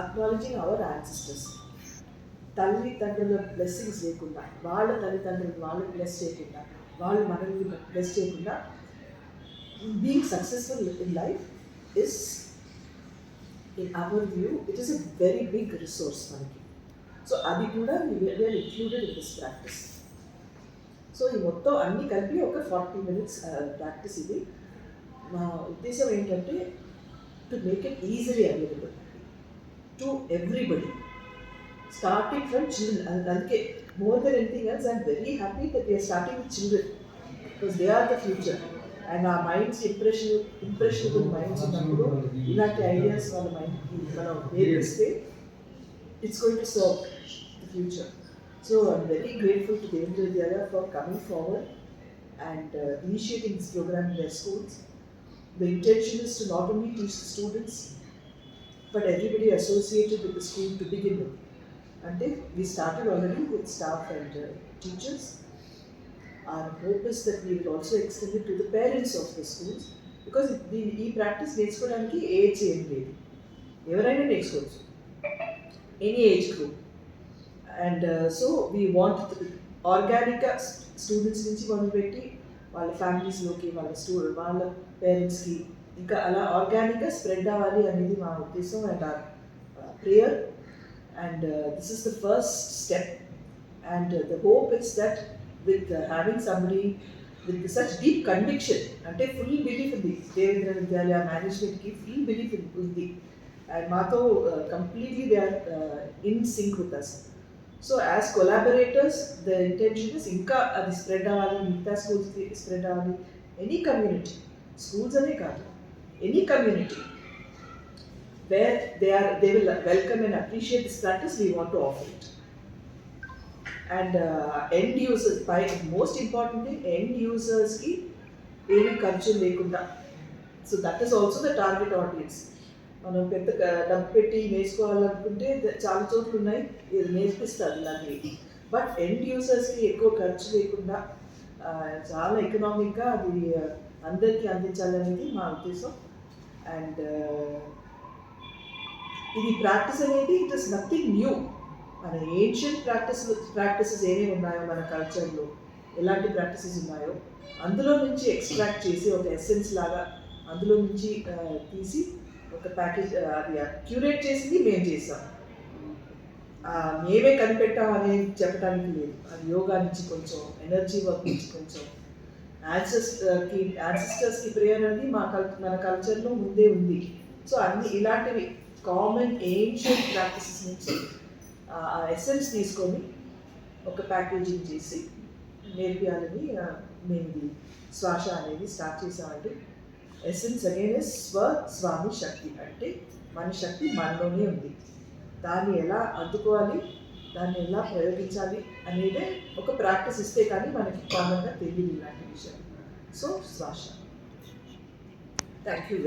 Acknowledging our ancestors. తల్లిదండ్రుల blessings లేకుండా, వాళ్ళ తల్లిదండ్రులు వాళ్ళు బ్లెస్ చేయకుండా, వాళ్ళు మనల్ని బ్లెస్ చేయకుండా being successful in life is, in our view, it is a very big resource మనకి. సో అది కూడా we are included in this practice. So ఈ మొత్తం అన్నీ కలిపి ఒక 40 minutes ప్రాక్టీస్ ఇది. మా ఉద్దేశం ఏంటంటే to make it easily available to everybody, starting from children. అందుకే more than anything else I'm very happy that we're starting with children, because they are the future. And ఆ మైండ్స్ ఇంప్రెషనబుల్ మైండ్స్ ఉన్నప్పుడు ఇలాంటి ideas వాళ్ళ మైండ్కి మనం నేర్పిస్తే it's going to serve the future. So I'm very grateful to Devendra Vidyalaya for coming forward and initiating this program in their schools. The intention is to not only teach the students, but everybody associated with the school to begin with. And we started already with staff and teachers. Our hope is that we will also extend it to the parents of the schools, because ఈ practice నేర్చుకోవడానికి age ఏం లేదు, ఎవరైనా నేర్చుకోవచ్చు, any age group. And so we want ఆర్గానిక్గా students నుంచి మొదలుపెట్టి వాళ్ళ ఫ్యామిలీస్లోకి, వాళ్ళ పేరెంట్స్కి, ఇంకా అలా ఆర్గానిక్గా స్ప్రెడ్ అవ్వాలి అనేది మా ఉద్దేశం and our prayer. And this is the first step. And the hope is that with having somebody with such deep conviction, అంటే ఫుల్ బిలీఫ్ ఉంది, దేవేంద్ర విద్యాలయ మేనేజ్మెంట్కి ఫుల్ బిలీఫ్ ఉంది. And Mato completely they are in sync with us. So as collaborators, the intention is inka adi spread avali, mita schools ki spread avali, any community, schools ane kaadu, any community where they will welcome and appreciate this practice, we want to offer it. And end users, by most importantly end users ki any culture lekunda. So that is also the target audience. మనం పెద్ద డబ్బు పెట్టి నేర్చుకోవాలనుకుంటే చాలా చోట్ల ఉన్నాయి, ఇది నేర్పిస్తారు ఇలాంటివి. బట్ ఎండ్ యూజర్స్కి ఎక్కువ ఖర్చు లేకుండా చాలా ఎకనామిక్గా అది అందరికీ అందించాలనేది మా ఉద్దేశం. అండ్ ఇది ప్రాక్టీస్ అనేది ఇట్ ఇస్ నథింగ్ న్యూ. మన ఏన్షియంట్ ప్రాక్టీసెస్ ఏమేమి ఉన్నాయో మన కల్చర్లో, ఎలాంటి ప్రాక్టీసెస్ ఉన్నాయో అందులో నుంచి ఎక్స్ట్రాక్ట్ చేసి ఒక ఎసెన్స్ లాగా అందులో నుంచి తీసి ఒక ప్యాకేజ్ అది క్యూరేట్ చేసింది మేము చేసాం. మేమే కనిపెట్టాం అనేది చెప్పడానికి లేదు. అది యోగా నుంచి కొంచెం, ఎనర్జీ వర్క్ నుంచి కొంచెం, యాన్సిస్టర్స్కి ప్రేయర్ అనేది మన కల్చర్లో ముందే ఉంది. సో అన్ని ఇలాంటివి కామన్ ఏన్షియంట్ ప్రాక్టీసెస్ నుంచి ఆ ఎసెన్స్ తీసుకొని ఒక ప్యాకేజింగ్ చేసి నేర్పియాలని మేము ఇది శ్వాస అనేది స్టార్ట్ చేసామండి. ఎసెన్స్ అగైన్ ఇస్ స్వామి శక్తి, అంటే మన శక్తి మనలోనే ఉంది, దాన్ని ఎలా అందుకోవాలి, దాన్ని ఎలా ప్రయోగించాలి అనేదే ఒక ప్రాక్టీస్ ఇస్తే కానీ మనకి కామన్గా తెలియదు ఇలాంటి విషయం. సో శ్వాస. Thank you very